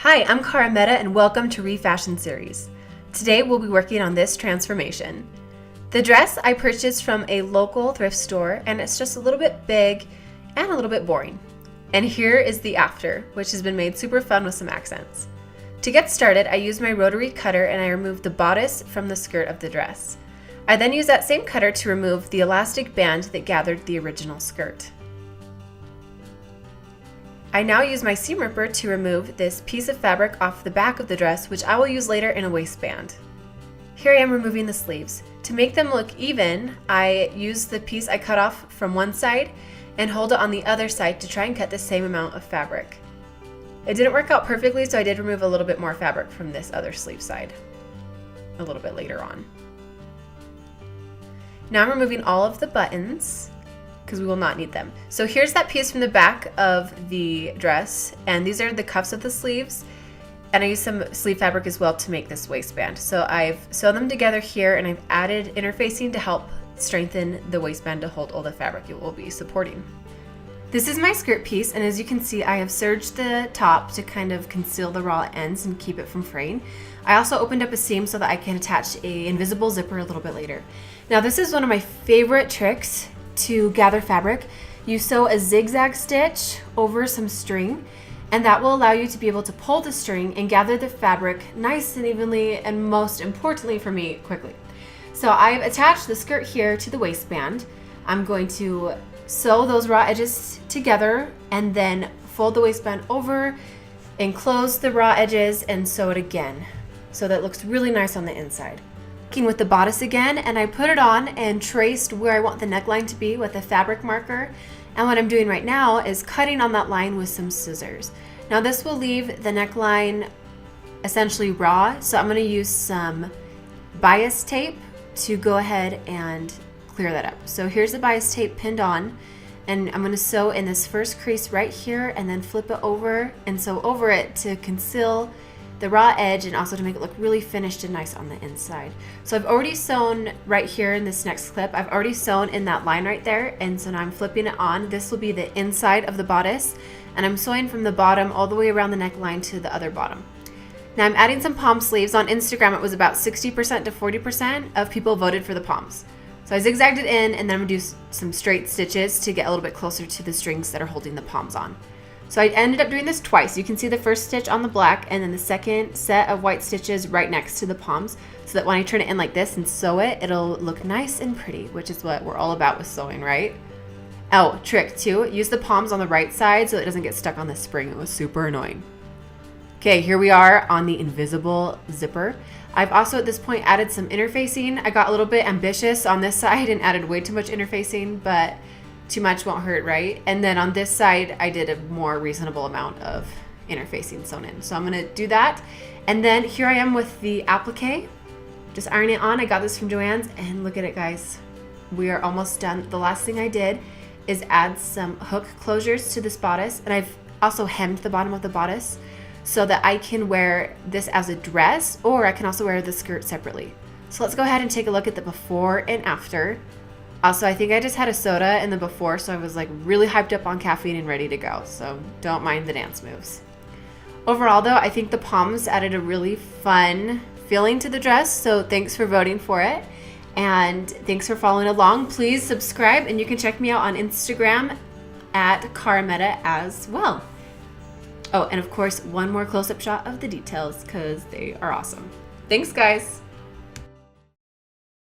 Hi, I'm Cara Mehta and welcome to Refashion series. Today we'll be working on this transformation. The dress I purchased from a local thrift store and it's just a little bit big and a little bit boring. And here is the after, which has been made super fun with some accents. To get started, I used my rotary cutter and I removed the bodice from the skirt of the dress. I then used that same cutter to remove the elastic band that gathered the original skirt. I now use my seam ripper to remove this piece of fabric off the back of the dress, which I will use later in a waistband. Here I am removing the sleeves. To make them look even, I use the piece I cut off from one side and hold it on the other side to try and cut the same amount of fabric. It didn't work out perfectly, so I did remove a little bit more fabric from this other sleeve side a little bit later on. Now I'm removing all of the buttons, because we will not need them. So here's that piece from the back of the dress, and these are the cuffs of the sleeves, and I used some sleeve fabric as well to make this waistband. So I've sewn them together here and I've added interfacing to help strengthen the waistband to hold all the fabric it will be supporting. This is my skirt piece, and as you can see I have serged the top to kind of conceal the raw ends and keep it from fraying. I also opened up a seam so that I can attach an invisible zipper a little bit later. Now this is one of my favorite tricks to gather fabric. You sew a zigzag stitch over some string, and that will allow you to be able to pull the string and gather the fabric nice and evenly, and most importantly for me, quickly. So I've attached the skirt here to the waistband. I'm going to sew those raw edges together and then fold the waistband over and close the raw edges and sew it again so that it looks really nice on the inside. With the bodice again, and I put it on and traced where I want the neckline to be with a fabric marker, and what I'm doing right now is cutting on that line with some scissors. Now this will leave the neckline essentially raw, so I'm going to use some bias tape to go ahead and clear that up. So here's the bias tape pinned on, and I'm going to sew in this first crease right here and then flip it over and sew over it to conceal the raw edge and also to make it look really finished and nice on the inside. So I've already sewn right here in this next clip. I've already sewn in that line right there, and so now I'm flipping it on. This will be the inside of the bodice, and I'm sewing from the bottom all the way around the neckline to the other bottom. Now I'm adding some palm sleeves. On Instagram it was about 60% to 40% of people voted for the palms. So I zigzagged it in, and then I'm gonna do some straight stitches to get a little bit closer to the strings that are holding the palms on. So I ended up doing this twice. You can see the first stitch on the black and then the second set of white stitches right next to the palms, so that when I turn it in like this and sew it, it'll look nice and pretty, which is what we're all about with sewing, right? Oh, trick two, use the palms on the right side so it doesn't get stuck on the spring. It was super annoying. Okay, here we are on the invisible zipper. I've also at this point added some interfacing. I got a little bit ambitious on this side and added way too much interfacing, but too much won't hurt, right? And then on this side, I did a more reasonable amount of interfacing sewn in. So I'm gonna do that. And then here I am with the applique, just ironing it on. I got this from Joann's, and look at it, guys. We are almost done. The last thing I did is add some hook closures to this bodice, and I've also hemmed the bottom of the bodice so that I can wear this as a dress, or I can also wear the skirt separately. So let's go ahead and take a look at the before and after. Also, I think I just had a soda in the before, so I was like really hyped up on caffeine and ready to go, so don't mind the dance moves. Overall though, I think the palms added a really fun feeling to the dress, so thanks for voting for it, and thanks for following along. Please subscribe, and you can check me out on Instagram at Cara Mehta as well. Oh, and of course, one more close-up shot of the details because they are awesome. Thanks, guys.